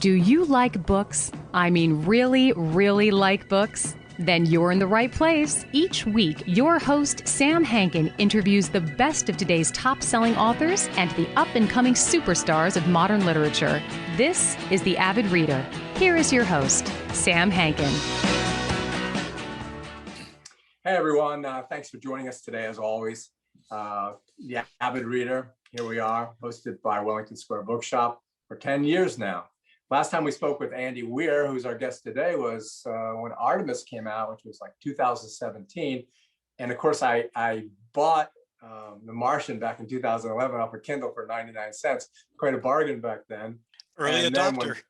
Do you like books? I mean, really, really like books? Then you're in the right place. Each week, your host, Sam Hankin, interviews the best of today's top-selling authors and the up-and-coming superstars of modern literature. This is The Avid Reader. Here is your host, Sam Hankin. Hey, everyone. Thanks for joining us today, as always. The Avid Reader, here we are, hosted by Wellington Square Bookshop for 10 years now. Last time we spoke with Andy Weir, who's our guest today, was when Artemis came out, which was like 2017. And of course, I bought The Martian back in 2011 off of Kindle for 99 cents. Quite a bargain back then. Early adopter.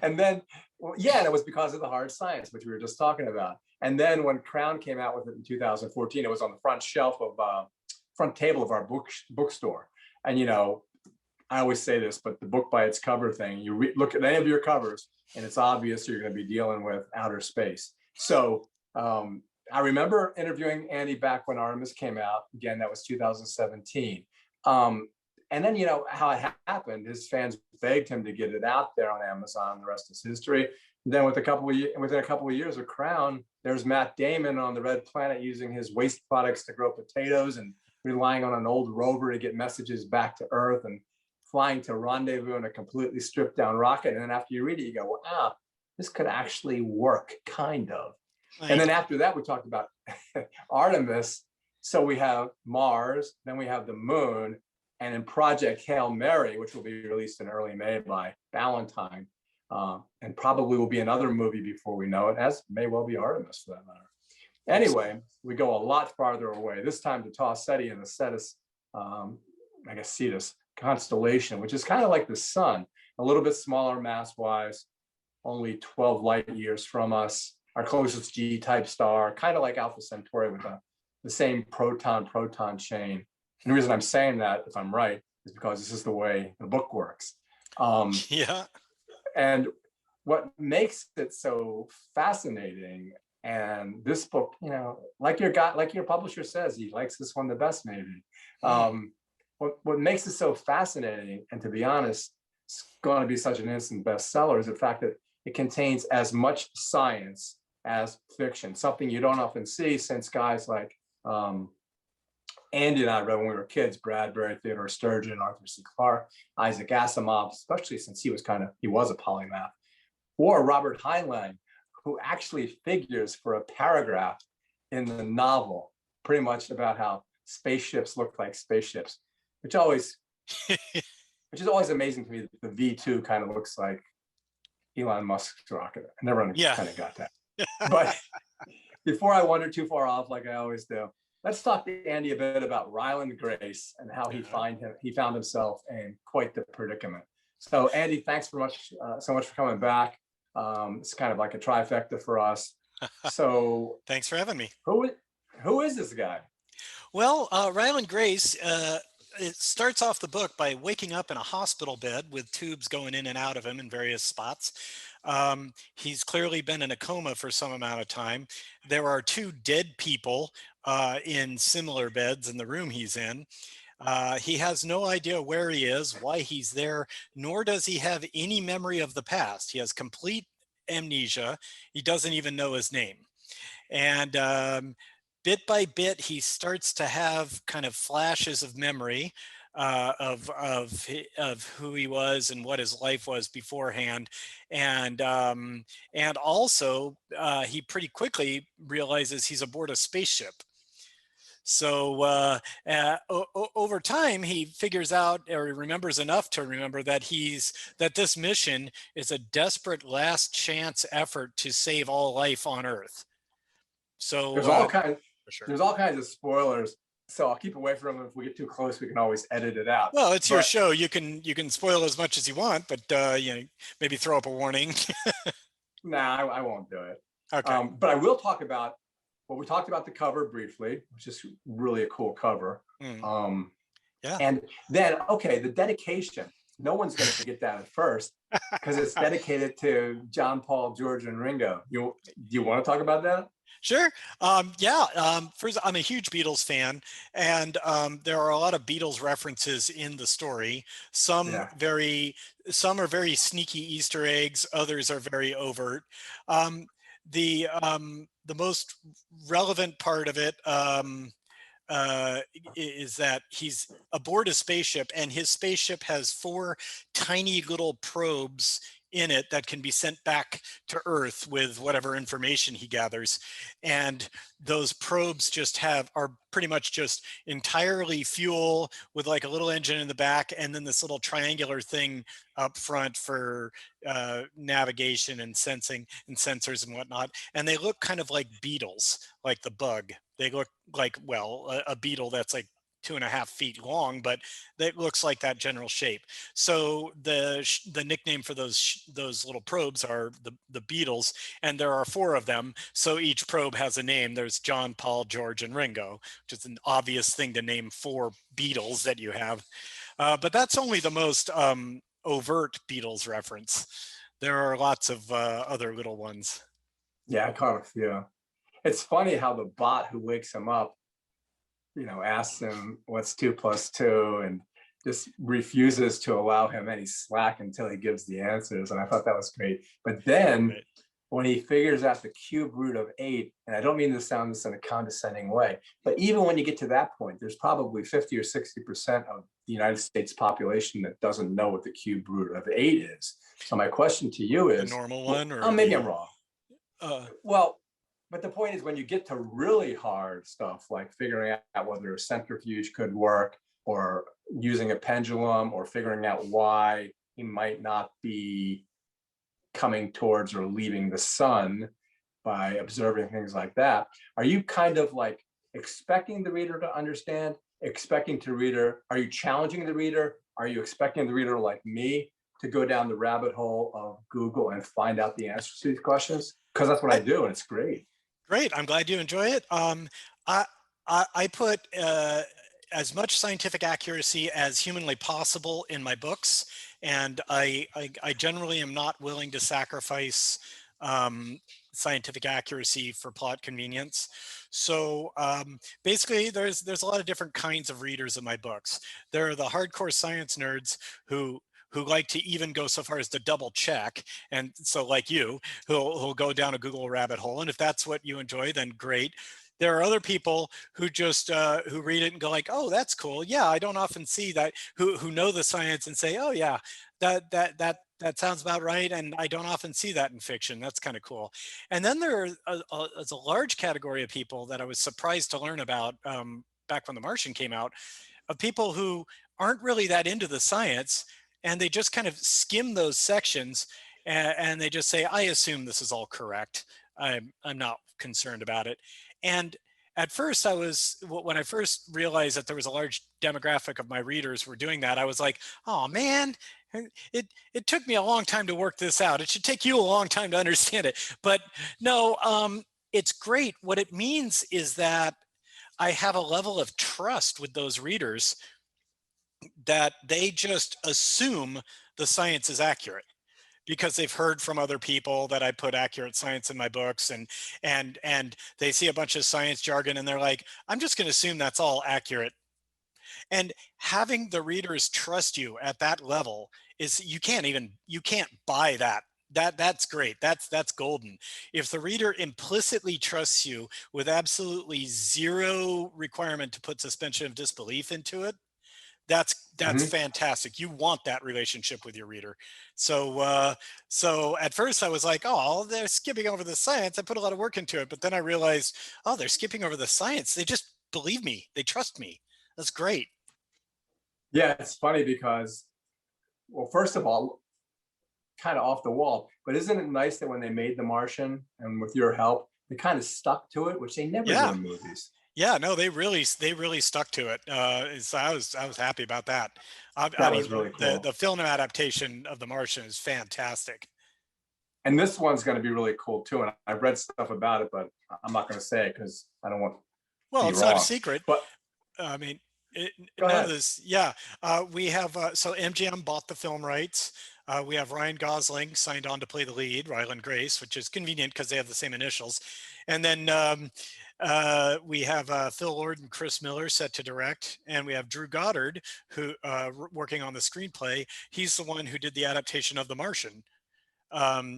And then, well, yeah, and it was because of the hard science, which we were just talking about. And then when Crown came out with it in 2014, it was on the front shelf of front table of our bookstore. And, you know, I always say this, but the book by its cover thing, you look at any of your covers and it's obvious you're going to be dealing with outer space. So I remember interviewing Andy back when Artemis came out. Again, that was 2017. And then, you know, how it happened, his fans begged him to get it out there on Amazon. The rest is history. And then within a couple of years of Crown, there's Matt Damon on the Red Planet using his waste products to grow potatoes and relying on an old rover to get messages back to Earth and flying to rendezvous in a completely stripped down rocket. And then after you read it, you go, wow, this could actually work, kind of. Right. And then after that, we talked about Artemis. So we have Mars, then we have the moon, and in Project Hail Mary, which will be released in early May by Valentine, and probably will be another movie before we know it, as may well be Artemis for that matter. Anyway, we go a lot farther away, this time to Tau Ceti and the Cetus, Cetus constellation, which is kind of like the sun, a little bit smaller mass-wise, only 12 light years from us, our closest G-type star, kind of like Alpha Centauri with the same proton-proton chain. And the reason I'm saying that, if I'm right, is because this is the way the book works. Yeah. And what makes it so fascinating, and this book, you know, like your publisher says, he likes this one the best, maybe. What makes it so fascinating, and to be honest, it's going to be such an instant bestseller, is the fact that it contains as much science as fiction, something you don't often see, since guys like Andy and I read when we were kids, Bradbury, Theodore Sturgeon, Arthur C. Clarke, Isaac Asimov, especially since he was a polymath, or Robert Heinlein, who actually figures for a paragraph in the novel, pretty much about how spaceships look like spaceships, which is always amazing to me. That the V2 kind of looks like Elon Musk's rocket. I never kind of got that. But before I wander too far off, like I always do, let's talk to Andy a bit about Ryland Grace and how he found himself in quite the predicament. So Andy, thanks so much for coming back. It's kind of like a trifecta for us. So thanks for having me. Who is this guy? Well, Ryland Grace, it starts off the book by waking up in a hospital bed with tubes going in and out of him in various spots. He's clearly been in a coma for some amount of time. There are two dead people in similar beds in the room he's in. He has no idea where he is, why he's there, nor does he have any memory of the past. He has complete amnesia. He doesn't even know his name. And bit by bit, he starts to have kind of flashes of memory of who he was and what his life was beforehand, and also he pretty quickly realizes he's aboard a spaceship. So over time, he figures out, or he remembers enough to remember that this mission is a desperate last chance effort to save all life on Earth. So there's all kinds of spoilers, so I'll keep away from them. If we get too close, we can always edit it out. Well, it's your show. You can spoil as much as you want, but you know, maybe throw up a warning. Nah, I won't do it. Okay. But I will talk about, well, we talked about the cover briefly, which is really a cool cover. Yeah. And then, okay, the dedication. No one's going to forget that at first, because it's dedicated to John, Paul, George, and Ringo. Do you want to talk about that? Sure. First, I'm a huge Beatles fan, and there are a lot of Beatles references in the story. Yeah. Some are very sneaky Easter eggs. Others are very overt. Um, the most relevant part of it is that he's aboard a spaceship, and his spaceship has 4 tiny little probes in it that can be sent back to Earth with whatever information he gathers. And those probes are pretty much just entirely fuel with like a little engine in the back, and then this little triangular thing up front for navigation and sensing and sensors and whatnot. And they look kind of like beetles, like the bug. They look like, well, a beetle that's like 2.5 feet long, but that looks like that general shape. So the nickname for those little probes are the Beatles, and there are 4 of them. So each probe has a name. There's John, Paul, George, and Ringo, which is an obvious thing to name 4 Beatles that you have. But that's only the most overt Beatles reference. There are lots of other little ones. Yeah, I caught a few. It's funny how the bot who wakes him up, asks him what's 2 plus 2 and just refuses to allow him any slack until he gives the answers. And I thought that was great. But then when he figures out the cube root of 8, and I don't mean to sound this in a condescending way, but even when you get to that point, there's probably 50 or 60% of the United States population that doesn't know what the cube root of 8 is. So my question to you is, the normal one, or maybe I'm wrong. But the point is, when you get to really hard stuff, like figuring out whether a centrifuge could work, or using a pendulum, or figuring out why he might not be coming towards or leaving the sun by observing things like that, are you kind of like expecting the reader to understand, are you challenging the reader? Are you expecting the reader, like me, to go down the rabbit hole of Google and find out the answers to these questions? Because that's what I do, and it's great. Great. I'm glad you enjoy it. I put as much scientific accuracy as humanly possible in my books, and I generally am not willing to sacrifice scientific accuracy for plot convenience. So basically, there's a lot of different kinds of readers in my books. There are the hardcore science nerds who like to even go so far as to double check. And so like you, who'll go down a Google rabbit hole. And if that's what you enjoy, then great. There are other people who just who read it and go like, oh, that's cool. Yeah, I don't often see that, who know the science and say, oh yeah, that sounds about right. And I don't often see that in fiction. That's kind of cool. And then there is a large category of people that I was surprised to learn about back when The Martian came out, of people who aren't really that into the science, and they just kind of skim those sections, and they just say, I assume this is all correct. I'm not concerned about it. And at first when I first realized that there was a large demographic of my readers were doing that, I was like, oh man, it took me a long time to work this out. It should take you a long time to understand it. But no, it's great. What it means is that I have a level of trust with those readers that they just assume the science is accurate because they've heard from other people that I put accurate science in my books, and they see a bunch of science jargon and they're like, I'm just going to assume that's all accurate. And having the readers trust you at that level is, you can't buy that. That's great. That's golden. If the reader implicitly trusts you with absolutely zero requirement to put suspension of disbelief into it, that's fantastic. You want that relationship with your reader. So so at first I was like, oh, they're skipping over the science. I put a lot of work into it, but then I realized, oh, they're skipping over the science. They just believe me. They trust me. That's great. Yeah, it's funny because, well, first of all, kind of off the wall, but isn't it nice that when they made The Martian, and with your help, they kind of stuck to it, which they never do in movies. Yeah, no, they really stuck to it. So I was happy about that. That was really cool. The film adaptation of The Martian is fantastic. And this one's going to be really cool too. And I've read stuff about it, but I'm not going to say it because I don't want. Well, it's not a secret. But I mean, go ahead. we have so MGM bought the film rights. We have Ryan Gosling signed on to play the lead, Ryland Grace, which is convenient because they have the same initials. And then we have Phil Lord and Chris Miller set to direct. And we have Drew Goddard, who working on the screenplay. He's the one who did the adaptation of The Martian.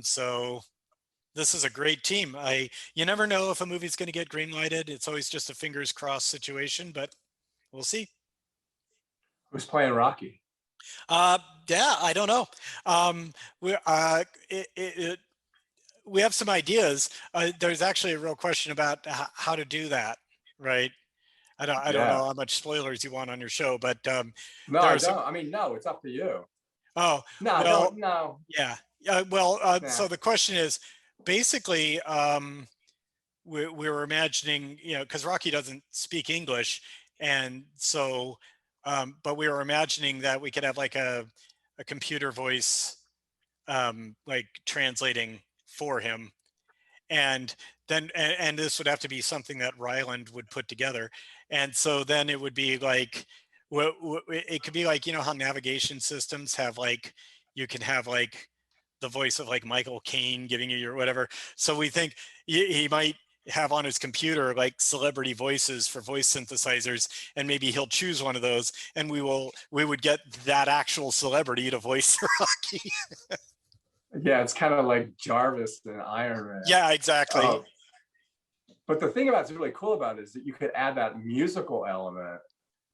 So this is a great team. You never know if a movie's going to get greenlighted. It's always just a fingers crossed situation, but we'll see. Who's playing Rocky? Yeah, I don't know. We have some ideas. There's actually a real question about how to do that, right? I don't know how much spoilers you want on your show, but no, I don't. I mean, no, it's up to you. Oh, no, well, no. Yeah. So the question is basically, we were imagining, because Rocky doesn't speak English, and so, but we were imagining that we could have like a computer voice, like translating for him, and then and this would have to be something that Ryland would put together, and so then it would be like, it could be like, how navigation systems have like, you can have like the voice of like Michael Caine giving you your whatever. So we think he might have on his computer like celebrity voices for voice synthesizers, and maybe he'll choose one of those, and we would get that actual celebrity to voice Rocky. Yeah, it's kind of like Jarvis and Iron Man. Yeah, exactly. But the thing that's really cool about it is that you could add that musical element,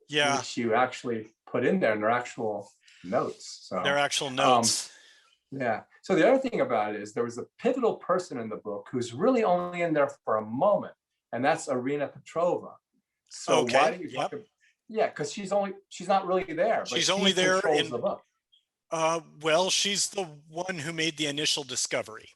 which you actually put in there in their actual notes. So their actual notes. Yeah. So the other thing about it is there was a pivotal person in the book who's really only in there for a moment, and that's Irina Petrova. So why do you talk about? Yeah, because she's not really there. But she's only there in the book. Well, she's the one who made the initial discovery,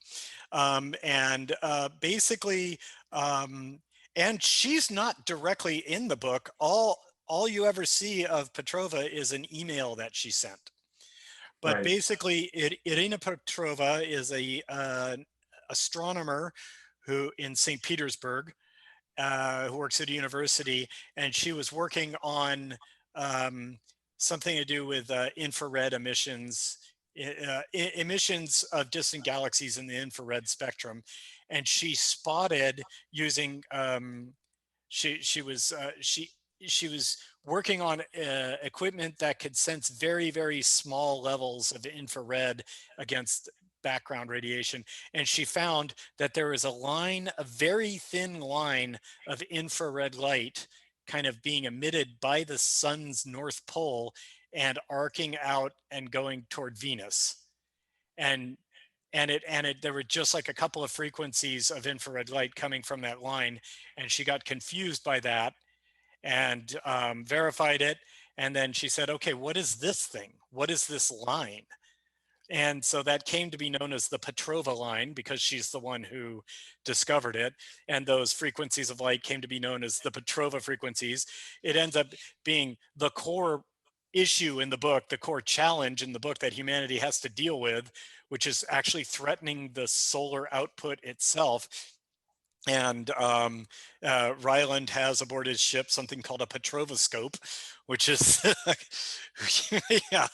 and basically, and she's not directly in the book. All you ever see of Petrova is an email that she sent. But basically, Irina Petrova is a astronomer who in St. Petersburg, who works at a university, and she was working on something to do with infrared emissions, emissions of distant galaxies in the infrared spectrum, and she spotted using she was working on equipment that could sense very, very small levels of infrared against background radiation. And she found that there was a very thin line of infrared light kind of being emitted by the sun's north pole and arcing out and going toward Venus. And there were just like a couple of frequencies of infrared light coming from that line. And she got confused by that and verified it. And then she said, okay, what is this thing? What is this line? And so that came to be known as the Petrova line because she's the one who discovered it. And those frequencies of light came to be known as the Petrova frequencies. It ends up being the core issue in the book, the core challenge in the book that humanity has to deal with, which is actually threatening the solar output itself. And Ryland has aboard his ship something called a Petrovoscope, which is, yeah.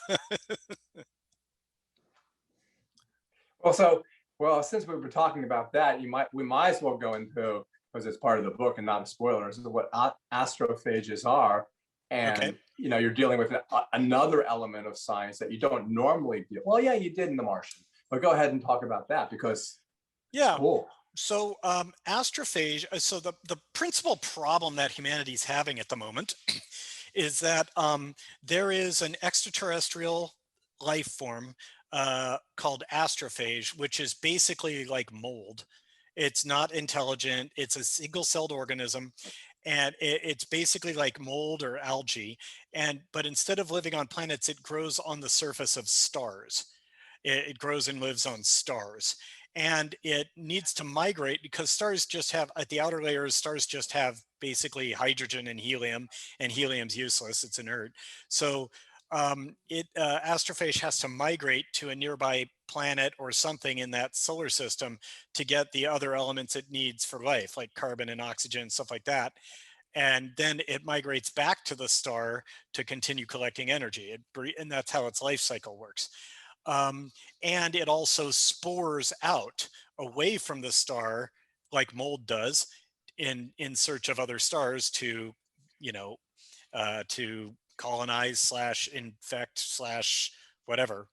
Well, since we were talking about that, we might as well go into, because it's part of the book and not a spoiler, is what astrophages are. And you're dealing with another element of science that you don't normally deal. Well, yeah, you did in The Martian, but go ahead and talk about that because it's cool. So astrophage, so the principal problem that humanity is having at the moment is that there is an extraterrestrial life form called astrophage, which is basically like mold. It's not intelligent. It's a single-celled organism, and it's basically like mold or algae. But instead of living on planets, it grows on the surface of stars. It grows and lives on stars. And it needs to migrate because stars just have, at the outer layers, stars just have basically hydrogen and helium's useless, it's inert. So astrophage has to migrate to a nearby planet or something in that solar system to get the other elements it needs for life, like carbon and oxygen, stuff like that. And then it migrates back to the star to continue collecting energy. And that's how its life cycle works. And it also spores out away from the star, like mold does, in search of other stars to, to colonize slash infect slash whatever.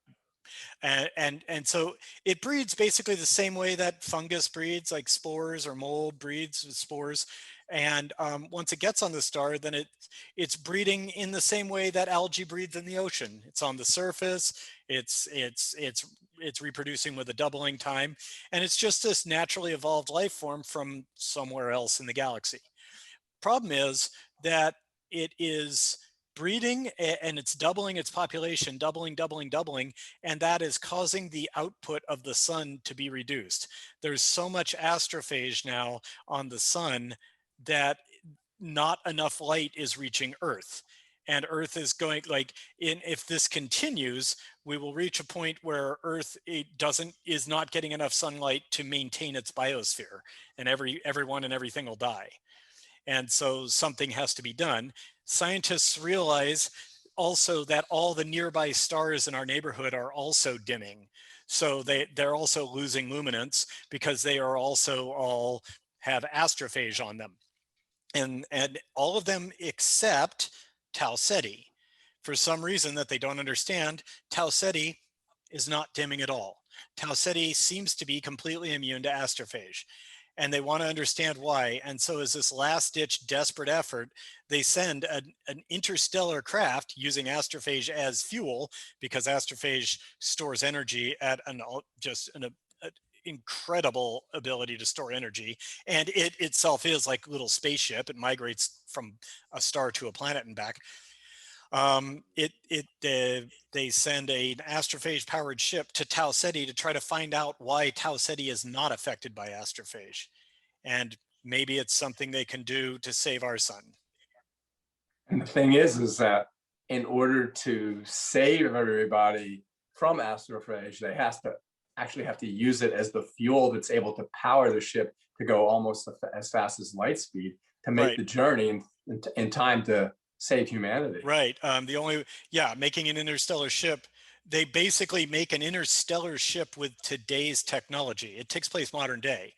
And so it breeds basically the same way that fungus breeds, like spores, or mold breeds with spores. And once it gets on the star, then it's breeding in the same way that algae breeds in the ocean. It's on the surface. It's reproducing with a doubling time, and it's just this naturally evolved life form from somewhere else in the galaxy. Problem is that it is breeding and it's doubling its population, doubling, and that is causing the output of the sun to be reduced. There's so much astrophage now on the sun that not enough light is reaching Earth. And Earth is going, like, if this continues, we will reach a point where Earth is not getting enough sunlight to maintain its biosphere, and everyone and everything will die. And so something has to be done. Scientists realize also that all the nearby stars in our neighborhood are also dimming. So they're also losing luminance because they are also all have astrophage on them. And all of them except Tau Ceti. For some reason that they don't understand, Tau Ceti is not dimming at all. Tau Ceti seems to be completely immune to astrophage, and they want to understand why. And so as this last-ditch desperate effort, they send an interstellar craft using astrophage as fuel, because astrophage stores energy at an incredible ability to store energy. And it itself is like a little spaceship. It migrates from a star to a planet and back. They send an astrophage powered ship to Tau Ceti to try to find out why Tau Ceti is not affected by astrophage. And maybe it's something they can do to save our sun. And the thing is that in order to save everybody from astrophage, they actually have to use it as the fuel that's able to power the ship to go almost as fast as light speed to make the journey in time to save humanity. Right. Making an interstellar ship, they basically make an interstellar ship with today's technology. It takes place modern day.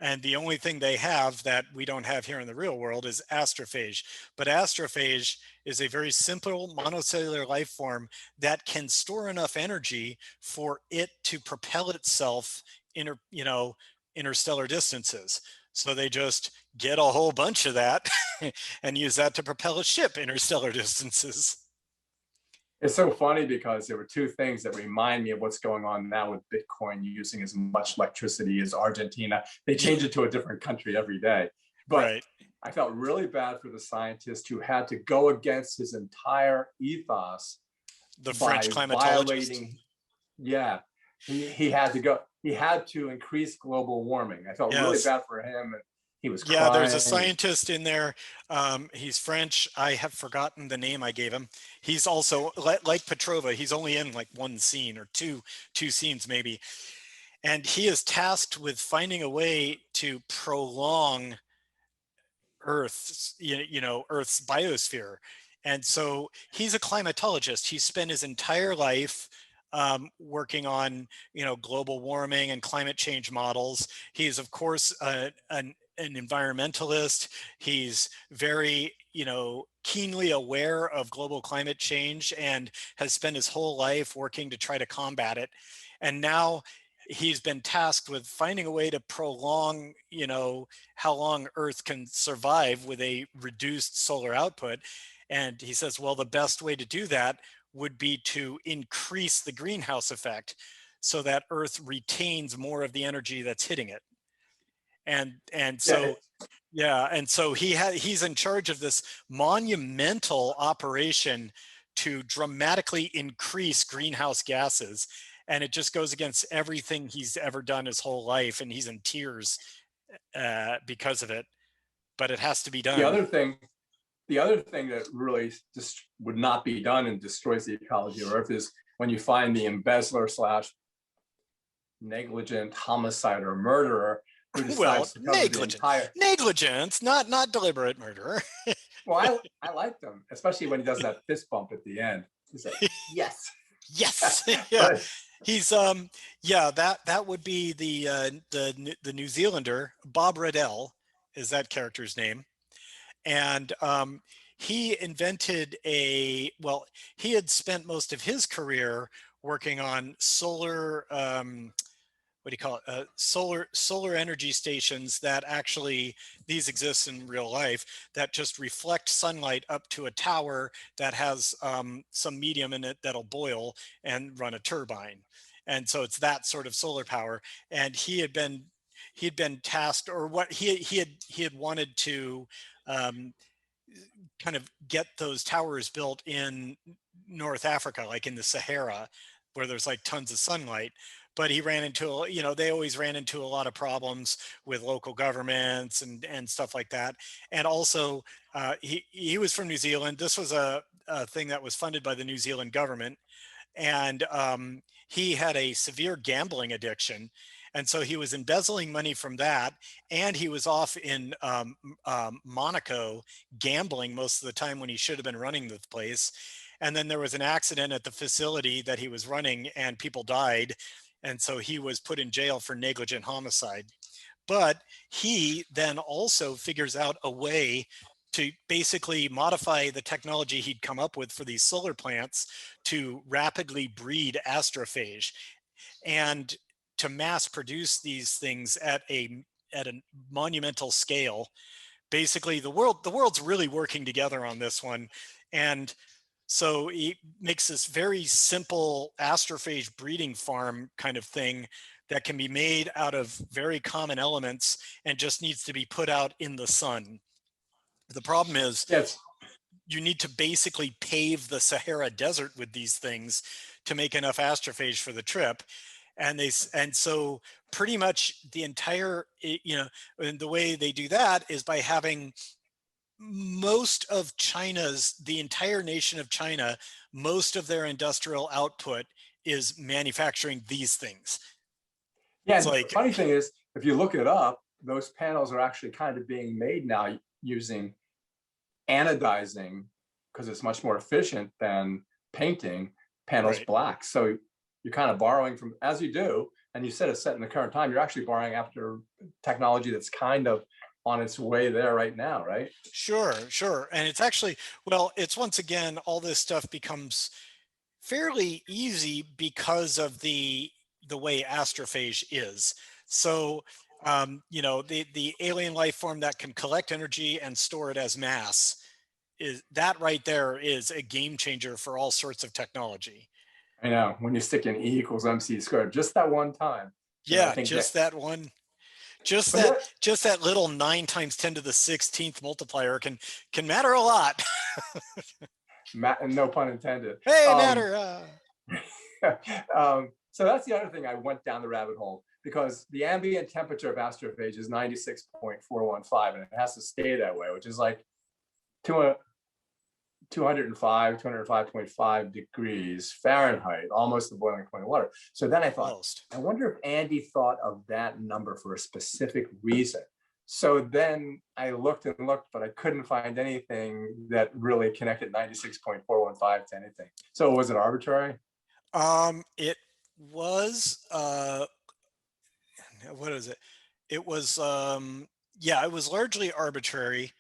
And the only thing they have that we don't have here in the real world is astrophage. But astrophage is a very simple monocellular life form that can store enough energy for it to propel itself interstellar distances. So they just get a whole bunch of that and use that to propel a ship interstellar distances. It's so funny because there were two things that remind me of what's going on now with Bitcoin using as much electricity as Argentina. They change it to a different country every day. But I felt really bad for the scientist who had to go against his entire ethos. The French climatologist. He had to go. He had to increase global warming. I felt really bad for him. He was crying. Yeah, there's a scientist in there. He's French. I have forgotten the name I gave him. He's also like Petrova. He's only in like one scene or two scenes maybe. And he is tasked with finding a way to prolong Earth's biosphere. And so he's a climatologist. He spent his entire life working on, global warming and climate change models. He's of course an environmentalist. He's very, keenly aware of global climate change and has spent his whole life working to try to combat it. And now he's been tasked with finding a way to prolong, how long Earth can survive with a reduced solar output. And he says, well, the best way to do that would be to increase the greenhouse effect so that Earth retains more of the energy that's hitting it. And so he's in charge of this monumental operation to dramatically increase greenhouse gases. And it just goes against everything he's ever done his whole life. And he's in tears because of it, but it has to be done. The other thing that really just would not be done and destroys the ecology of Earth is when you find the embezzler / negligent homicide or murderer who decides to cover negligence, not deliberate murder. Well, I like them, especially when he does that fist bump at the end. He's like, yes. Yes, yeah. But He's yeah, that would be the New Zealander Bob Riddell is that character's name, and he invented well, he had spent most of his career working on solar what do you call it? Solar energy stations that actually, these exist in real life, that just reflect sunlight up to a tower that has some medium in it that'll boil and run a turbine. And so it's that sort of solar power. And he'd been tasked, or what he had wanted to um, kind of get those towers built in North Africa, like in the Sahara, where there's like tons of sunlight. But he ran into, they always ran into a lot of problems with local governments and stuff like that. And also, he was from New Zealand. This was a thing that was funded by the New Zealand government, and he had a severe gambling addiction, and so he was embezzling money from that, and he was off in Monaco gambling most of the time when he should have been running the place. And then there was an accident at the facility that he was running, and people died, and so he was put in jail for negligent homicide. But he then also figures out a way to basically modify the technology he'd come up with for these solar plants to rapidly breed astrophage and to mass produce these things at a monumental scale. Basically, the world's really working together on this one. And so he makes this very simple astrophage breeding farm kind of thing that can be made out of very common elements and just needs to be put out in the sun. The problem is, yes, you need to basically pave the Sahara Desert with these things to make enough astrophage for the trip. And so pretty much the entire, and the way they do that is by having most of the entire nation of China, most of their industrial output is manufacturing these things. yeah. It's And the like, funny thing is, if you look it up, those panels are actually kind of being made now using anodizing, because it's much more efficient than painting panels right. black. So you're kind of borrowing from, as you do, and you said it's set in the current time, you're actually borrowing after technology that's kind of on its way there right now, right? Sure, sure. And it's actually, well, it's once again, all this stuff becomes fairly easy because of the way astrophage is. So, the alien life form that can collect energy and store it as mass, is that right there is a game changer for all sorts of technology. I know, when you stick in E equals MC squared, just that one time. And I Yeah, think just that one, just but that little 9 times 10 to the 16th multiplier can matter a lot. no pun intended. Hey, matter. So that's the other thing I went down the rabbit hole, because the ambient temperature of astrophage is 96.415, and it has to stay that way, which is like 205.5 degrees Fahrenheit, almost the boiling point of water. So then I thought, Almost. I wonder if Andy thought of that number for a specific reason. So then I looked and looked, but I couldn't find anything that really connected 96.415 to anything. So was it arbitrary? It was, what is it? It was, yeah, it was largely arbitrary.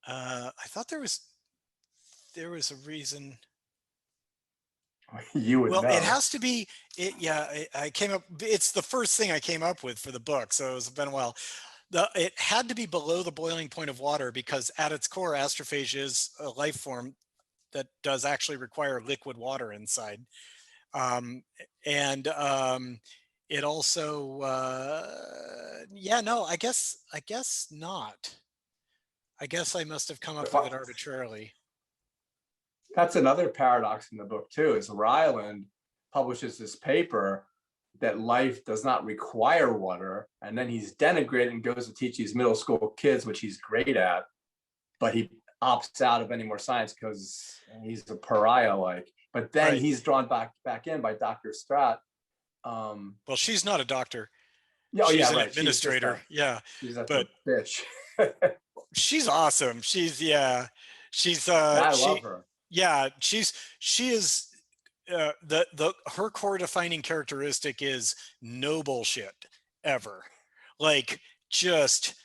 I thought there was a reason. You would know. It has to be it. Yeah, I came up. It's the first thing I came up with for the book, so it's been a while. It had to be below the boiling point of water, because at its core, astrophage is a life form that does actually require liquid water inside. And it also, yeah, no, I guess not. I guess I must have come up with it arbitrarily. That's another paradox in the book too, is Ryland publishes this paper that life does not require water, and then he's denigrated and goes to teach these middle school kids, which he's great at, but he opts out of any more science because he's a pariah like. But then he's drawn back in by Dr. Stratt. Well, she's not a doctor. Oh, she's yeah, an right. administrator. She's a but bitch. She's awesome. She's I love her. Yeah, she is her core defining characteristic is no bullshit ever. Like, just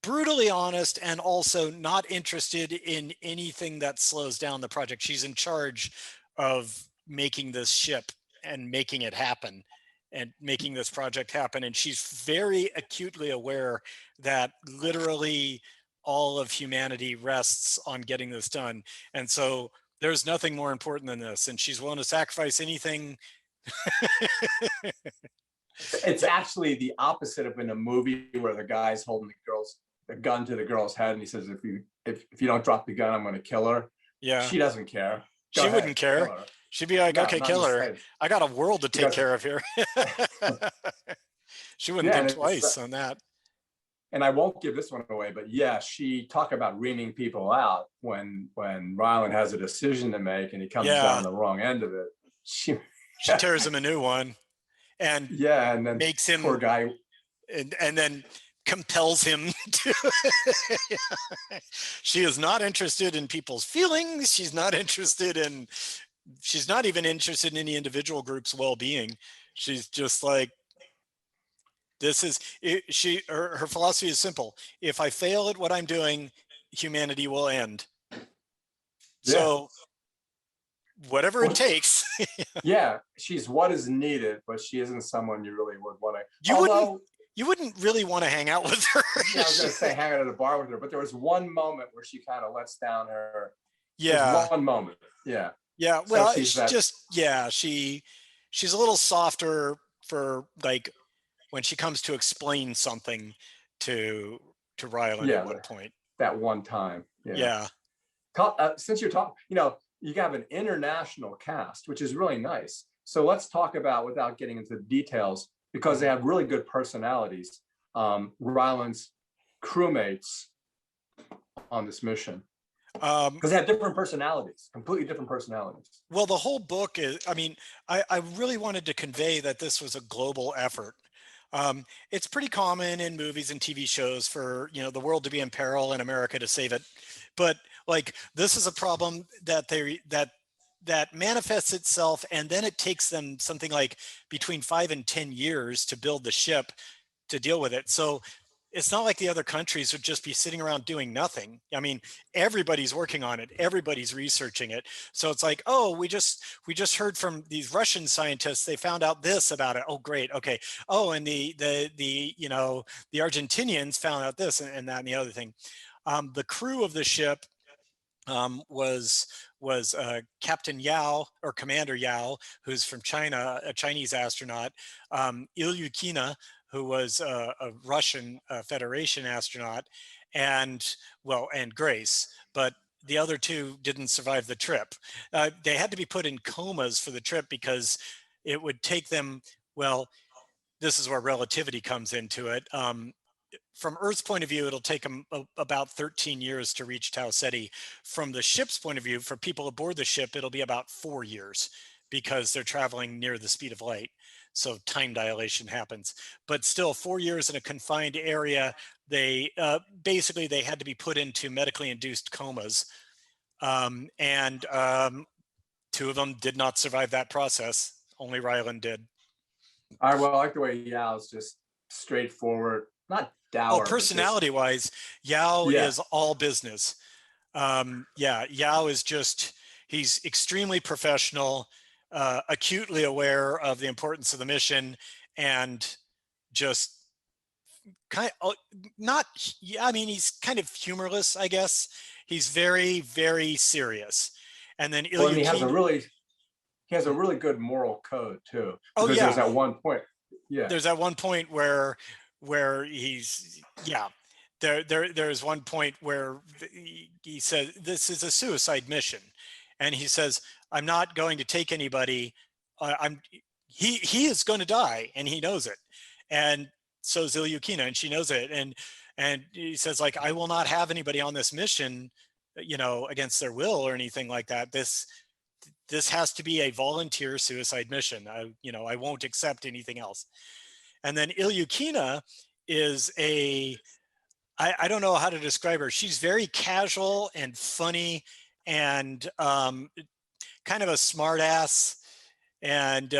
brutally honest, and also not interested in anything that slows down the project. She's in charge of making this ship and making it happen and making this project happen. And she's very acutely aware that literally all of humanity rests on getting this done. And so there's nothing more important than this. And she's willing to sacrifice anything. It's actually the opposite of in a movie where the guy's holding the gun to the girl's head, and he says, if you don't drop the gun, I'm going to kill her. Yeah. She doesn't care. She wouldn't care. She'd be like, no, okay, kill her. I got a world to take care of here. She wouldn't think twice on that. And I won't give this one away, but yeah, she talk about reaming people out when Ryland has a decision to make and he comes down the wrong end of it. She tears him a new one, and and then makes him, poor guy, and then compels him to. She is not interested in people's feelings. She's not even interested in any individual group's well-being. She's just like, this is it. Her philosophy is simple. If I fail at what I'm doing, humanity will end. So whatever it takes. Yeah, she's what is needed, but she isn't someone you really would want to. You wouldn't really want to hang out with her. Yeah, I was going to say hang out at a bar with her, but there was one moment where she kind of lets down her. Yeah. One moment. Yeah. Yeah. Well, so she's a little softer for, like, when she comes to explain something to Ryland at one point. That one time. Yeah. Since you're talking, you have an international cast, which is really nice. So let's talk about, without getting into the details, because they have really good personalities, Ryland's crewmates on this mission. Because they have different personalities, completely different personalities. Well, the whole book is, I really wanted to convey that this was a global effort. It's pretty common in movies and TV shows for, the world to be in peril and America to save it. But like, this is a problem that manifests itself, and then it takes them something like between 5 and 10 years to build the ship to deal with it. So it's not like the other countries would just be sitting around doing nothing. Everybody's working on it. Everybody's researching it. So it's like, oh, we just heard from these Russian scientists. They found out this about it. Oh, great. Okay. Oh, and the Argentinians found out this and that and the other thing. The crew of the ship was Captain Yao, or Commander Yao, who's from China, a Chinese astronaut, Ilyukina, who was a Russian Federation astronaut, and Grace, but the other two didn't survive the trip. They had to be put in comas for the trip because it would take them, this is where relativity comes into it. From Earth's point of view, it'll take them about 13 years to reach Tau Ceti. From the ship's point of view, for people aboard the ship, it'll be about 4 years because they're traveling near the speed of light. So time dilation happens. But still, 4 years in a confined area, they basically had to be put into medically induced comas. And 2 of them did not survive that process. Only Ryland did. I like the way Yao's just straightforward, not dour. Oh, personality-wise, Yao is all business. Yao is just, he's extremely professional, acutely aware of the importance of the mission, and just he's kind of humorless, I guess. He's very, very serious. And then he has a really good moral code too. Oh, because there's that one point. Yeah. There's that one point where he's there's one point where he says this is a suicide mission, and he says, I'm not going to take anybody. He is going to die, and he knows it, and so is Ilyukina, and she knows it, and he says, like, I will not have anybody on this mission, against their will or anything like that. This has to be a volunteer suicide mission. I won't accept anything else. And then Ilyukina is I don't know how to describe her. She's very casual and funny and kind of a smart ass. And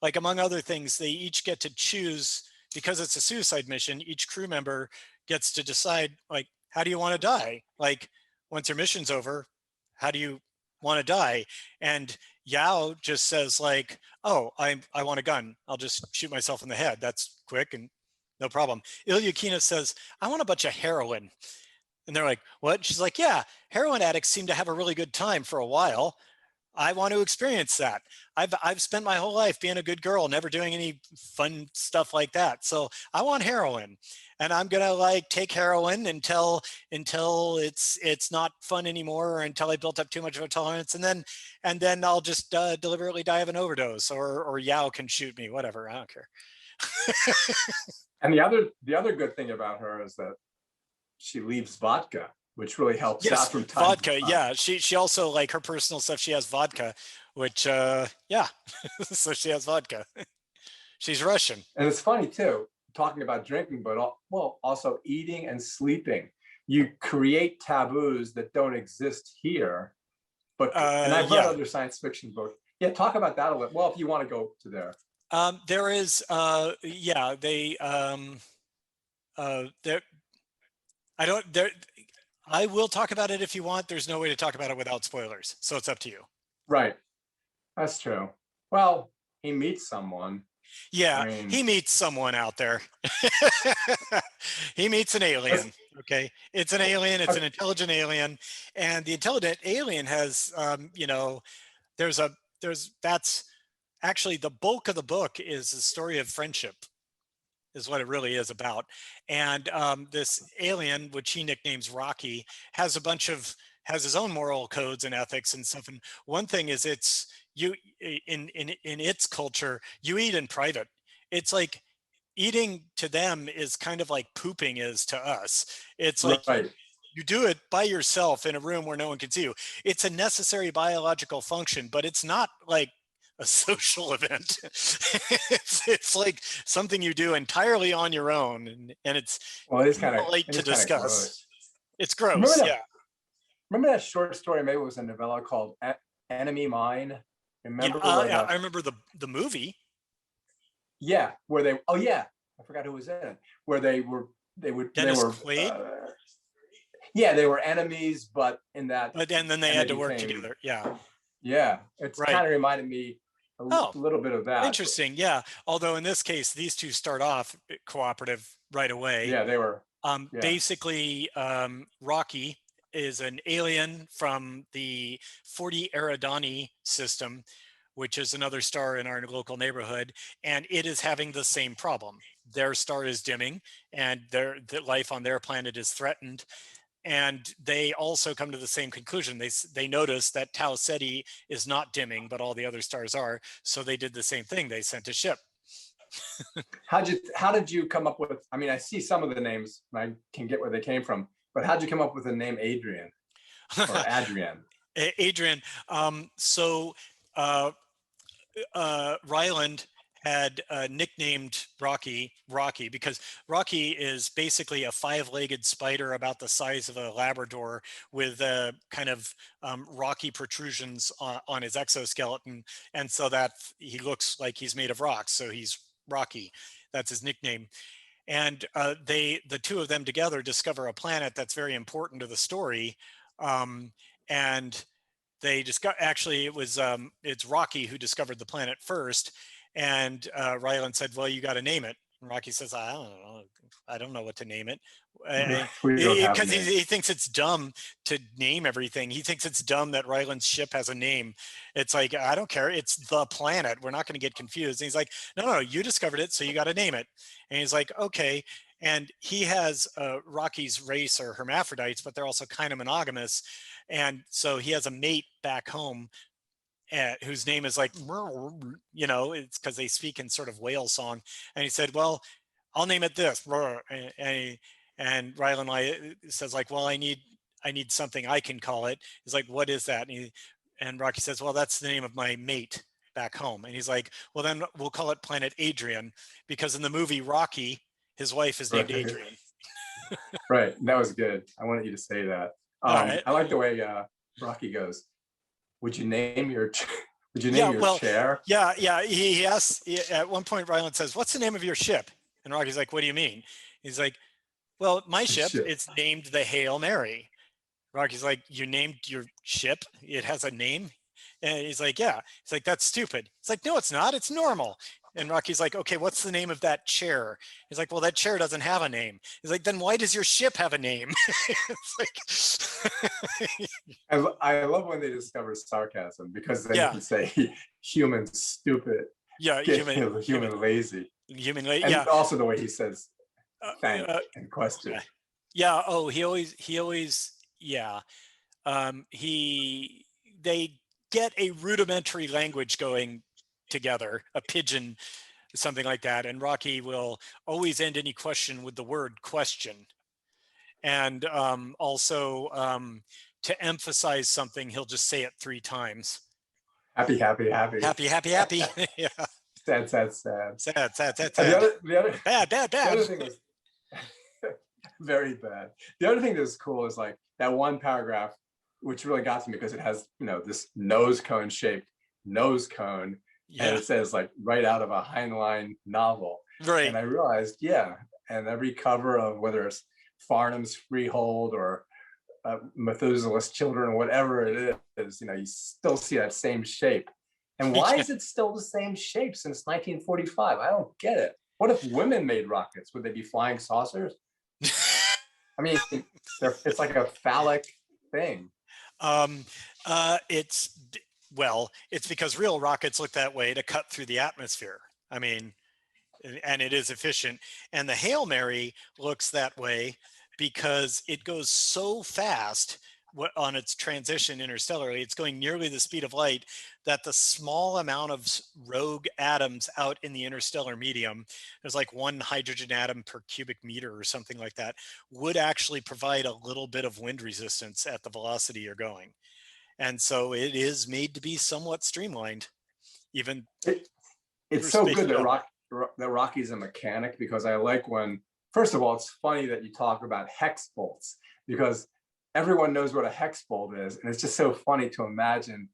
like among other things, they each get to choose, because it's a suicide mission, each crew member gets to decide, like, how do you want to die? Like, once your mission's over, how do you want to die? And Yao just says like, oh, I want a gun. I'll just shoot myself in the head. That's quick and no problem. Ilyukina says, I want a bunch of heroin. And they're like, what? She's like, yeah, heroin addicts seem to have a really good time for a while. I want to experience that. I've spent my whole life being a good girl, never doing any fun stuff like that. So I want heroin, and I'm gonna like take heroin until it's not fun anymore, or until I built up too much of a tolerance, and then I'll just deliberately die of an overdose, or Yao can shoot me, whatever. I don't care. And the other good thing about her is that she leaves vodka, which really helps out from time vodka. to time. Yeah, she also, like, her personal stuff, she has vodka, which yeah, so she has vodka. She's Russian. And it's funny too, talking about drinking, but well, also eating and sleeping. You create taboos that don't exist here, but and I've read other science fiction books. Yeah, talk about that a little. Well, if you want to go to there. There is yeah, they there I don't there I will talk about it if you want. There's no way to talk about it without spoilers, so it's up to you. Right, that's true. Well, he meets someone. Yeah, I mean, he meets someone out there. He meets an alien. Okay, it's an alien. It's an intelligent alien, and the intelligent alien has, you know, that's actually the bulk of the book is a story of friendship, is what it really is about. And this alien, which he nicknames Rocky, has his own moral codes and ethics and stuff. And one thing is, in its culture, you eat in private. It's like eating to them is kind of like pooping is to us. It's like you do it by yourself in a room where no one can see you. It's a necessary biological function, but it's not like a social event. It's like something you do entirely on your own, and it's kind of late to discuss. Gross. It's gross. Remember that short story? Maybe it was a novella called Enemy Mine. Remember? Yeah, I remember the movie. Yeah, where they. Oh yeah, I forgot who was in it. Where they were. Dennis Quaid. Yeah, they were enemies, but in that. But and then they had to work together. Yeah. Yeah, it's kind of reminded me a little bit of that. Interesting. Yeah. Although in this case, these two start off cooperative right away. Yeah, they were. Basically, Rocky is an alien from the 40 Eridani system, which is another star in our local neighborhood, and it is having the same problem. Their star is dimming, and the life on their planet is threatened. And they also come to the same conclusion. They notice that Tau Ceti is not dimming, but all the other stars are. So they did the same thing. They sent a ship. How did you come up with? I mean, I see some of the names, and I can get where they came from. But how'd you come up with the name Adrian or Adrian? Adrian. Ryland had nicknamed Rocky because Rocky is basically a 5-legged spider about the size of a Labrador with kind of rocky protrusions on his exoskeleton, and so that he looks like he's made of rocks. So he's Rocky. That's his nickname. And the two of them together discover a planet that's very important to the story, and they actually it's Rocky who discovered the planet first, and Ryland said, well, you got to name it. And Rocky says, I don't know what to name it, because he thinks it's dumb to name everything. He thinks it's dumb that Ryland's ship has a name. It's like, I don't care, it's the planet, we're not going to get confused. And he's like, no, you discovered it, so you got to name it. And he's like, okay. And he has Rocky's race are hermaphrodites, but they're also kind of monogamous. And so he has a mate back home whose name is like, you know, it's because they speak in sort of whale song. And he said, well, I'll name it this. And Ryland says like, well, I need something I can call it. He's like, what is that? And Rocky says, well, that's the name of my mate back home. And he's like, well, then we'll call it Planet Adrian, because in the movie Rocky, his wife is named Adrian. Right. That was good. I wanted you to say that. I like the way Rocky goes, would you name your Did you name your chair? Yeah. He asks, at one point, Ryland says, "What's the name of your ship?" And Rocky's like, "What do you mean?" He's like, "Well, my ship, it's named the Hail Mary." Rocky's like, "You named your ship? It has a name?" And he's like, "Yeah." He's like, "That's stupid." It's like, "No, it's not. It's normal." And Rocky's like, "Okay, what's the name of that chair?" He's like, "Well, that chair doesn't have a name." He's like, "Then why does your ship have a name?" It's like, I love when they discover sarcasm, because they can say human stupid, human lazy, and also the way he says thank and question. Yeah. Oh, he always, yeah. They get a rudimentary language going together, a pidgin, something like that. And Rocky will always end any question with the word question. And also to emphasize something, he'll just say it 3 times. Happy, happy, happy. Happy, happy, happy. Yeah. Sad, sad, sad. Sad, sad, sad, sad. Bad. The other thing was very bad. The other thing that's cool is like that one paragraph, which really got to me, because it has, this nose cone shaped nose cone. Yeah. And it says like right out of a Heinlein novel. Right. And I realized, and every cover of whether it's Farnham's Freehold or Methuselah's Children, or whatever it is, you still see that same shape. And why is it still the same shape since 1945? I don't get it. What if women made rockets? Would they be flying saucers? I mean, it's like a phallic thing. It's because real rockets look that way to cut through the atmosphere. I mean, and it is efficient. And the Hail Mary looks that way because it goes so fast on its transition interstellarly. It's going nearly the speed of light, that the small amount of rogue atoms out in the interstellar medium, there's like 1 hydrogen atom per cubic meter or something like that, would actually provide a little bit of wind resistance at the velocity you're going. And so it is made to be somewhat streamlined. Even it's so good that Rocky's a mechanic, because I like when, first of all, it's funny that you talk about hex bolts, because everyone knows what a hex bolt is. And it's just so funny to imagine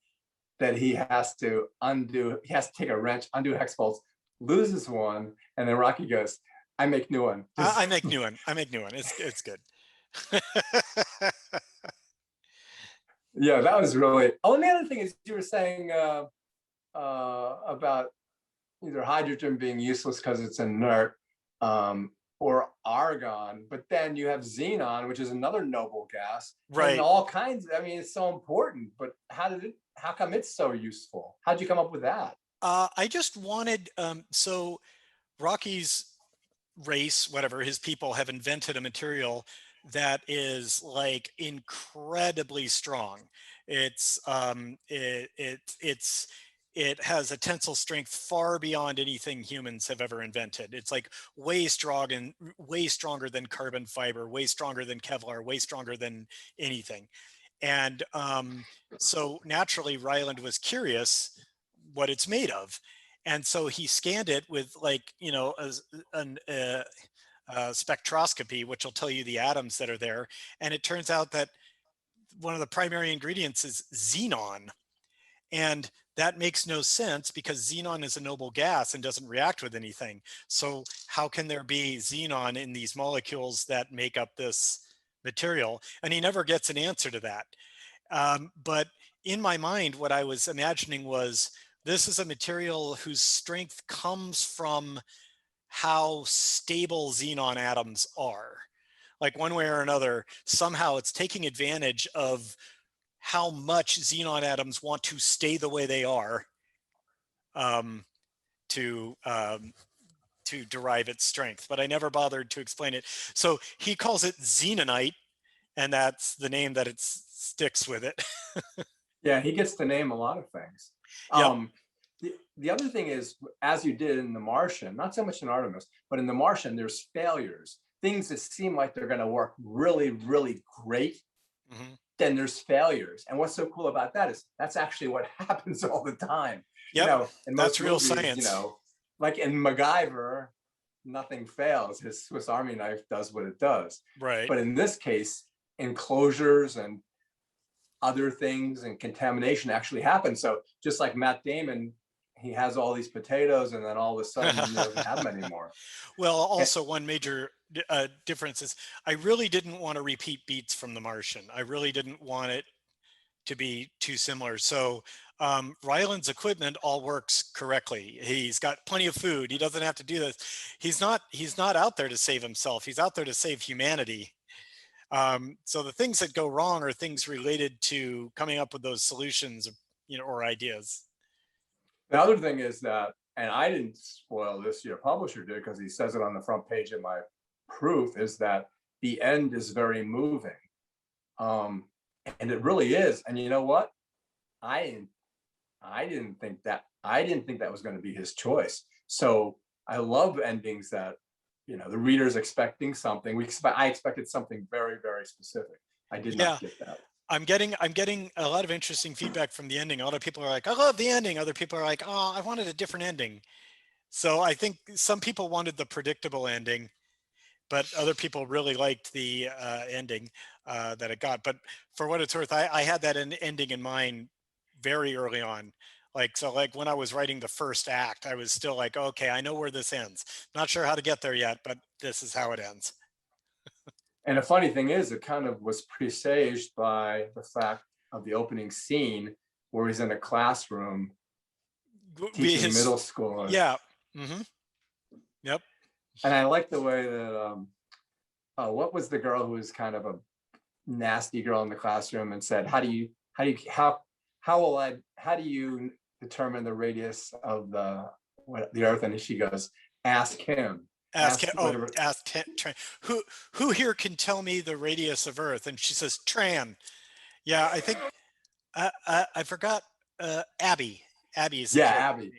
that he has to take a wrench, undo hex bolts, loses one, and then Rocky goes, "I make new one." I make new one. It's good. Yeah, that was really. Oh, and the other thing is, you were saying about either hydrogen being useless because it's inert, or argon, but then you have xenon, which is another noble gas, right? And all kinds. I mean, it's so important. But how come it's so useful? How'd you come up with that? I just wanted. So Rocky's race, whatever, his people have invented a material that is like incredibly strong. It has a tensile strength far beyond anything humans have ever invented. It's like way stronger than carbon fiber, way stronger than Kevlar, way stronger than anything. And so naturally, Ryland was curious what it's made of. And so he scanned it with spectroscopy, which will tell you the atoms that are there. And it turns out that one of the primary ingredients is xenon. And that makes no sense, because xenon is a noble gas and doesn't react with anything. So how can there be xenon in these molecules that make up this material? And he never gets an answer to that. But in my mind, what I was imagining was, this is a material whose strength comes from how stable xenon atoms are. Like one way or another, somehow it's taking advantage of how much xenon atoms want to stay the way they are to derive its strength. But I never bothered to explain it. So he calls it Xenonite, and that's the name that it sticks with it. Yeah, he gets to name a lot of things. Yep. The other thing is, as you did in The Martian, not so much in Artemis, but in The Martian, there's failures, things that seem like they're going to work really, really great. Mm-hmm. Then there's failures. And what's so cool about that is that's actually what happens all the time. Yep. And that's real movies, science. Like in MacGyver, nothing fails. His Swiss Army knife does what it does. Right. But in this case, enclosures and other things and contamination actually happen. So just like Matt Damon, he has all these potatoes and then all of a sudden he doesn't have them anymore. Well, also one major difference is I really didn't want to repeat beats from The Martian. I really didn't want it to be too similar. So Ryland's equipment all works correctly. He's got plenty of food. He doesn't have to do this. He's not out there to save himself. He's out there to save humanity. So the things that go wrong are things related to coming up with those solutions, you know, or ideas. The other thing is that, and I didn't spoil this, your publisher did, because he says it on the front page of my proof, is that the end is very moving. And it really is. And you know what? I didn't think that was going to be his choice. So I love endings that, you know, the reader's expecting something. I expected something very, very specific. I did not get that. I'm getting a lot of interesting feedback from the ending. A lot of people are like, I love the ending. Other people are like, oh, I wanted a different ending. So I think some people wanted the predictable ending, but other people really liked the ending that it got. But for what it's worth, I had that ending in mind very early on. Like when I was writing the first act, I was still like, okay, I know where this ends. Not sure how to get there yet, but this is how it ends. And the funny thing is, it kind of was presaged by the fact of the opening scene where he's in a classroom teaching middle school. Yeah. Mm-hmm. Yep. And I like the way that, what was the girl who was kind of a nasty girl in the classroom and said, how do you determine the radius of the Earth? And she goes, ask him. Who here can tell me the radius of Earth? And she says, Tran. Yeah, I think I forgot Abby. Abby is Abby.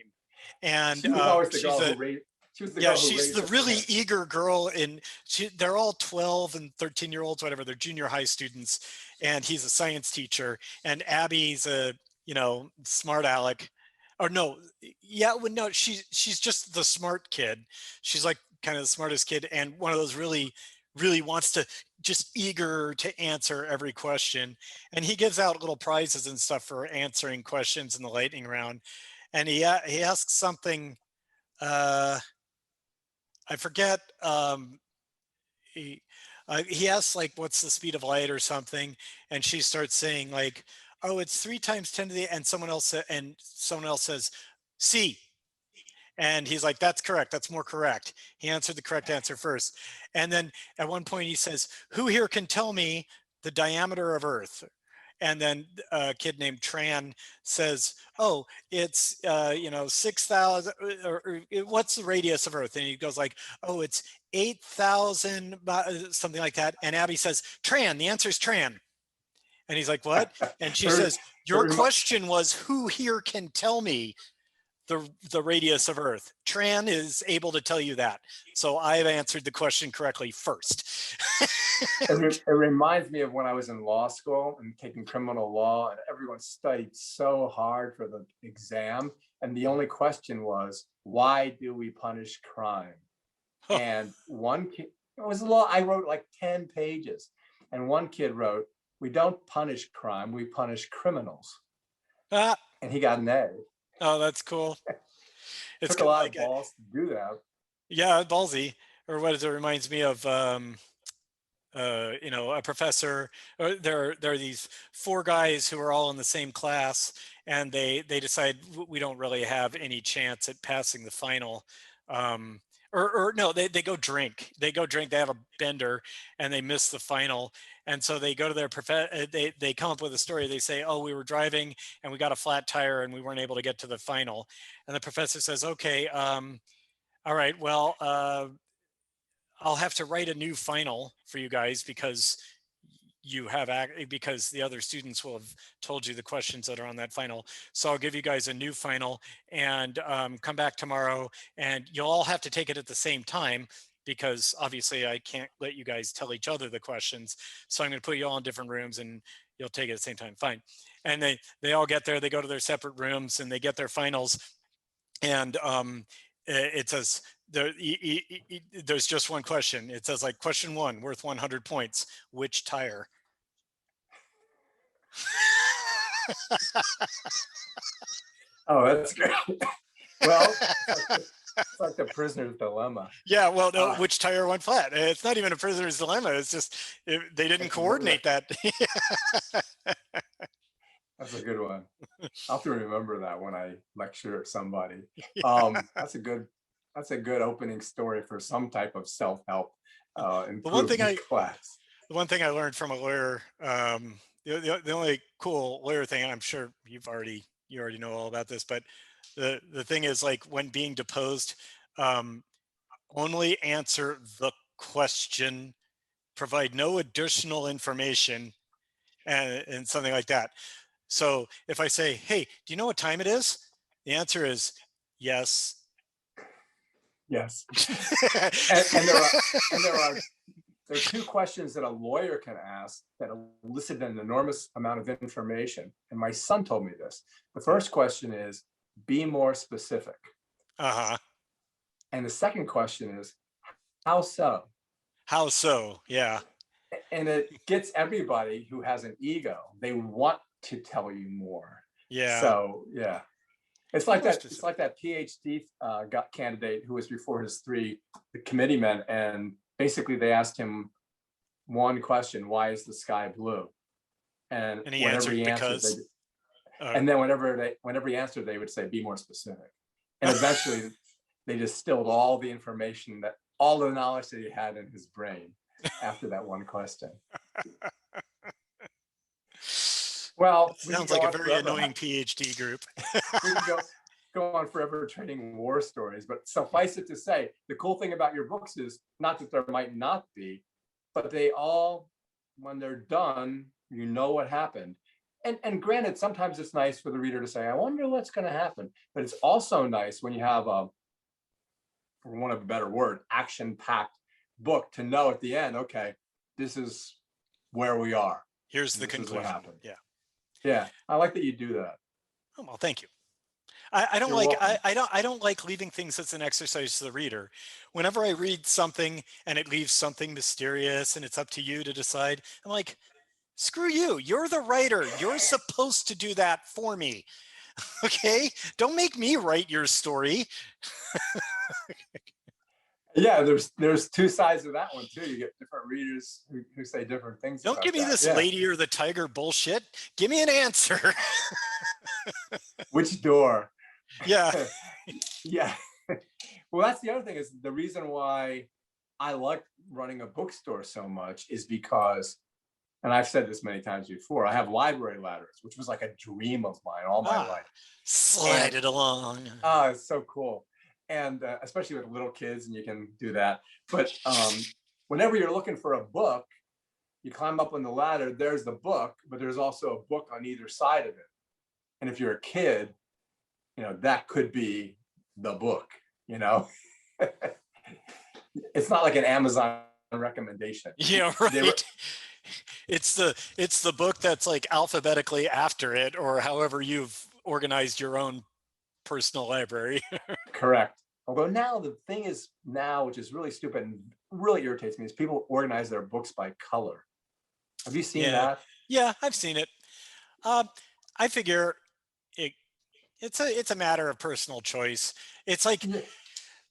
And she was always the girl she's the really eager girl, and they're all 12 and 13-year-olds, whatever. They're junior high students, and he's a science teacher, and Abby's a, you know, smart aleck. Or no, she's just the smart kid. She's like kind of the smartest kid, and one of those really wants to, just eager to answer every question. And he gives out little prizes and stuff for answering questions in the lightning round. And he asks something, I forget. He asks like, what's the speed of light or something, and she starts saying like, oh, it's 3 times 10 to the, and someone else says C, and he's like, that's correct, that's more correct. He answered the correct answer first. And then at one point he says, who here can tell me the diameter of Earth? And then a kid named Tran says, oh, it's, 6,000, or what's the radius of Earth? And he goes like, oh, it's 8,000, something like that. And Abby says, Tran, the answer is Tran. And he's like, what? And she says, your question was, who here can tell me the radius of Earth? Tran is able to tell you that. So I've answered the question correctly first. It reminds me of when I was in law school and taking criminal law, and everyone studied so hard for the exam. And the only question was, why do we punish crime? And one kid, it was law, I wrote like 10 pages. And one kid wrote, we don't punish crime, we punish criminals. And he got an A. Oh, that's cool. It took a lot of balls to do that. Yeah, ballsy. Or what it reminds me of, a professor, or there are these 4 guys who are all in the same class, and they decide we don't really have any chance at passing the final. Or no, they go drink. They have a bender and they miss the final. And so they go to their they come up with a story. They say, oh, we were driving and we got a flat tire and we weren't able to get to the final. And the professor says, okay, all right, well, I'll have to write a new final for you guys because because the other students will have told you the questions that are on that final. So I'll give you guys a new final and come back tomorrow, and you'll all have to take it at the same time because obviously I can't let you guys tell each other the questions. So I'm going to put you all in different rooms and you'll take it at the same time. Fine. And they all get there, they go to their separate rooms and they get their finals. And it says, there's just one question. It says like, question 1 worth 100 points, which tire? Oh, that's great. Well, it's like the prisoner's dilemma. Yeah, well, no, which tire went flat? It's not even a prisoner's dilemma. It's just they didn't coordinate that. That's a good one. I'll have to remember that when I lecture somebody. Yeah. That's a good opening story for some type of self-help The one thing class. The one thing I learned from a lawyer, the only cool lawyer thing, and I'm sure you already know all about this, but the thing is, like, when being deposed, only answer the question, provide no additional information, and something like that. So if I say, hey, do you know what time it is? The answer is yes. Yes. and there are two questions that a lawyer can ask that elicit an enormous amount of information. And my son told me this. The first question is, be more specific. Uh-huh. And the second question is, how so? How so? Yeah. And it gets everybody who has an ego. They want to tell you more. Yeah. So yeah, it's like that. It's like that PhD candidate who was before his three committeemen, and basically they asked him one question: why is the sky blue? And he answered because. And then whenever he answered, they would say, be more specific. And eventually they distilled all the information, all the knowledge that he had in his brain after that one question. Well, sounds like a very annoying PhD group. We can go on forever trading war stories, but suffice it to say, the cool thing about your books is not that there might not be, but they all, when they're done, you know what happened. And granted, sometimes it's nice for the reader to say, I wonder what's going to happen. But it's also nice when you have for want of a better word, action-packed book to know at the end, okay, this is where we are. Here's the conclusion. What happened. Yeah. Yeah. I like that you do that. Oh, well, thank you. I don't like I don't like leaving things as an exercise to the reader. Whenever I read something and it leaves something mysterious and it's up to you to decide, I'm like, screw you. You're the writer. You're supposed to do that for me. Okay? Don't make me write your story. Yeah, there's two sides of that one too. You get different readers who say different things. Don't give me this lady or the tiger bullshit. Give me an answer. Which door? Yeah. Yeah. Well, that's the other thing, is the reason why I like running a bookstore so much is because, and I've said this many times before, I have library ladders, which was like a dream of mine all my life. Slide it along. It's so cool. And especially with little kids, and you can do that. But whenever you're looking for a book, you climb up on the ladder, there's the book, but there's also a book on either side of it. And if you're a kid, that could be the book, It's not like an Amazon recommendation. Yeah, right. It's the book that's like alphabetically after it, or however you've organized your own personal library. Correct. Although now the thing is which is really stupid and really irritates me, is people organize their books by color. Have you seen that? Yeah, I've seen it. I figure it's a matter of personal choice. It's like,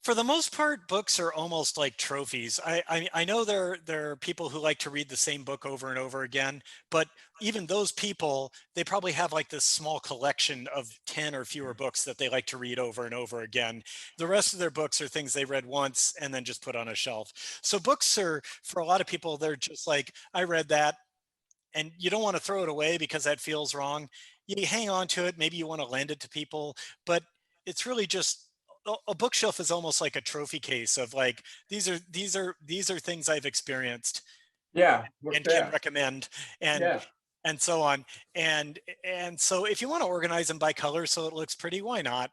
for the most part, books are almost like trophies. I know there are people who like to read the same book over and over again, but even those people, they probably have like this small collection of 10 or fewer books that they like to read over and over again. The rest of their books are things they read once and then just put on a shelf. So books are, for a lot of people, they're just like, I read that, and you don't want to throw it away because that feels wrong. You hang on to it. Maybe you want to lend it to people, but it's really just, a bookshelf is almost like a trophy case of like, these are things I've experienced. Yeah. And can recommend, and so on. And so if you want to organize them by color so it looks pretty, why not?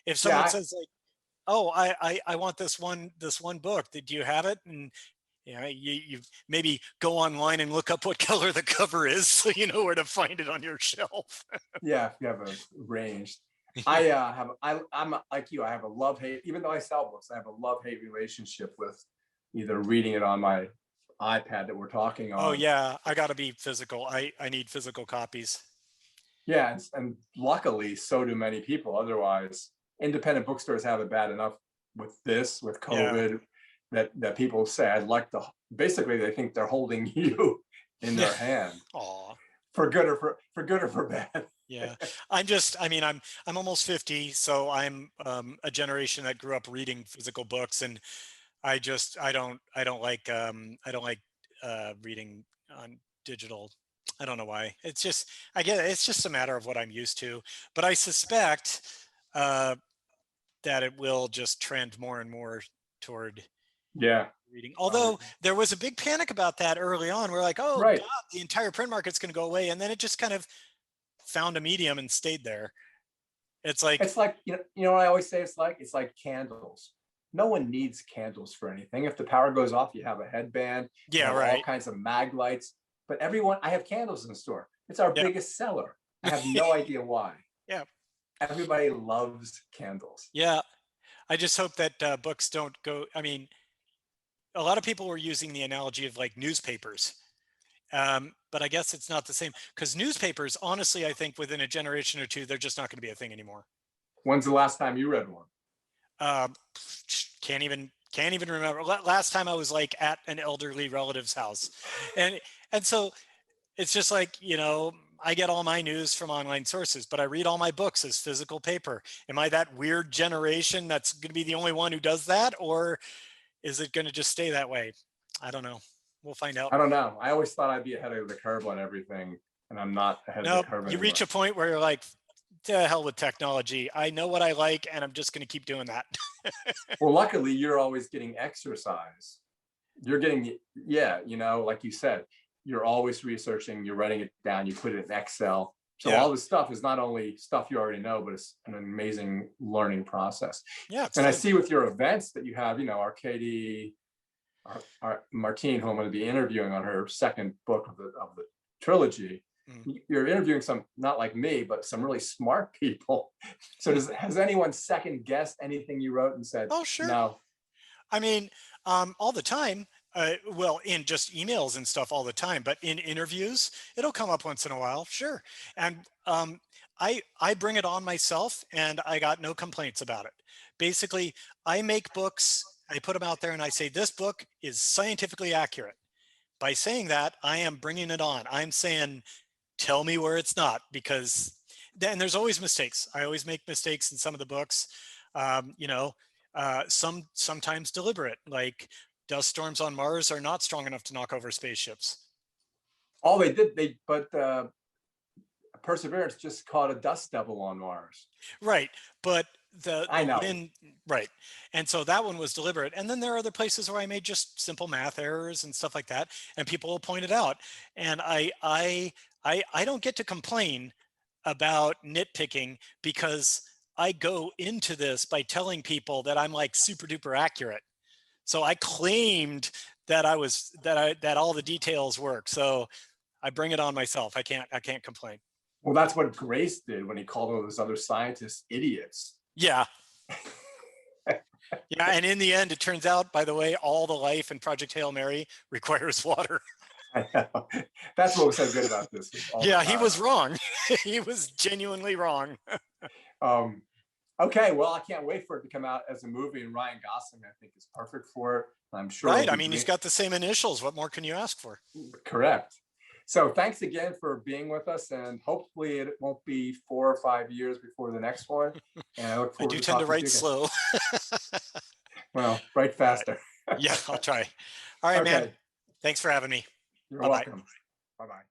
If someone says like, oh, I want this one book, did you have it? And you maybe go online and look up what color the cover is so you know where to find it on your shelf. Yeah, if you have a range. I'm like you, I have a love-hate, even though I sell books, I have a love-hate relationship with either reading it on my iPad that we're talking on. Oh yeah, I got to be physical. I need physical copies. Yeah, and luckily, so do many people. Otherwise, independent bookstores have it bad enough with this, with COVID, that people say, I'd like to, basically they think they're holding you in their hand. Aw. For good or for bad. Yeah, I mean, I'm almost 50, so I'm a generation that grew up reading physical books, and I don't like reading on digital. I don't know why. It's just, I get it. It's just a matter of what I'm used to, but I suspect that it will just trend more and more toward reading. Although there was a big panic about that early on. We're like, oh God, the entire print market's going to go away. And then it just kind of found a medium and stayed there. It's like, you know what I always say, it's like candles. No one needs candles for anything. If the power goes off, you have a headband, you have all kinds of mag lights, but I have candles in the store. It's our biggest seller. I have no idea why. Everybody loves candles. I just hope that books don't go. I mean, a lot of people were using the analogy of like newspapers, but I guess it's not the same, because newspapers, honestly, I think within a generation or two, they're just not going to be a thing anymore. When's the last time you read one? Can't even remember. Last time I was like at an elderly relative's house, and so it's just like, you know, I get all my news from online sources, but I read all my books as physical paper. Am I that weird generation that's going to be the only one who does that, or is it going to just stay that way? I don't know. We'll find out. I don't know. I always thought I'd be ahead of the curve on everything, and I'm not ahead of the curve anymore. You reach a point where you're like, to hell with technology. I know what I like, and I'm just going to keep doing that. Well, luckily, you're always getting exercise. You're getting, you know, like you said, you're always researching, you're writing it down, you put it in Excel. So all this stuff is not only stuff you already know, but it's an amazing learning process. Yeah. And I see with your events that you have, you know, Arcady, Martine, who I'm going to be interviewing on her second book of the trilogy. You're interviewing some, not like me, but some really smart people. So has anyone second guessed anything you wrote and said, oh, sure. No? I mean, all the time. Well, in just emails and stuff all the time, but in interviews, it'll come up once in a while. Sure. And I bring it on myself, and I got no complaints about it. Basically, I make books, I put them out there, and I say, this book is scientifically accurate. By saying that, I am bringing it on. I'm saying, tell me where it's not, because then there's always mistakes. I always make mistakes in some of the books, you know, sometimes deliberate, like dust storms on Mars are not strong enough to knock over spaceships. Oh, but Perseverance just caught a dust devil on Mars. Right, but I know. Right, and so that one was deliberate. And then there are other places where I made just simple math errors and stuff like that, and people will point it out. And I don't get to complain about nitpicking, because I go into this by telling people that I'm like super duper accurate. So I claimed that that all the details work. So I bring it on myself. I can't complain. Well, that's what Grace did when he called all those other scientists idiots. Yeah. Yeah, and in the end, it turns out, by the way, all the life in Project Hail Mary requires water. I know. That's what was so good about this. Yeah, he was wrong. He was genuinely wrong. Okay, well, I can't wait for it to come out as a movie, and Ryan Gosling, I think, is perfect for it. I'm sure. Right. I mean, he's got the same initials. What more can you ask for? Correct. So thanks again for being with us, and hopefully it won't be 4 or 5 years before the next one. And I look forward I do tend to write slow. Well, write faster. Yeah, I'll try. All right, man. Thanks for having me. You're welcome. Bye-bye.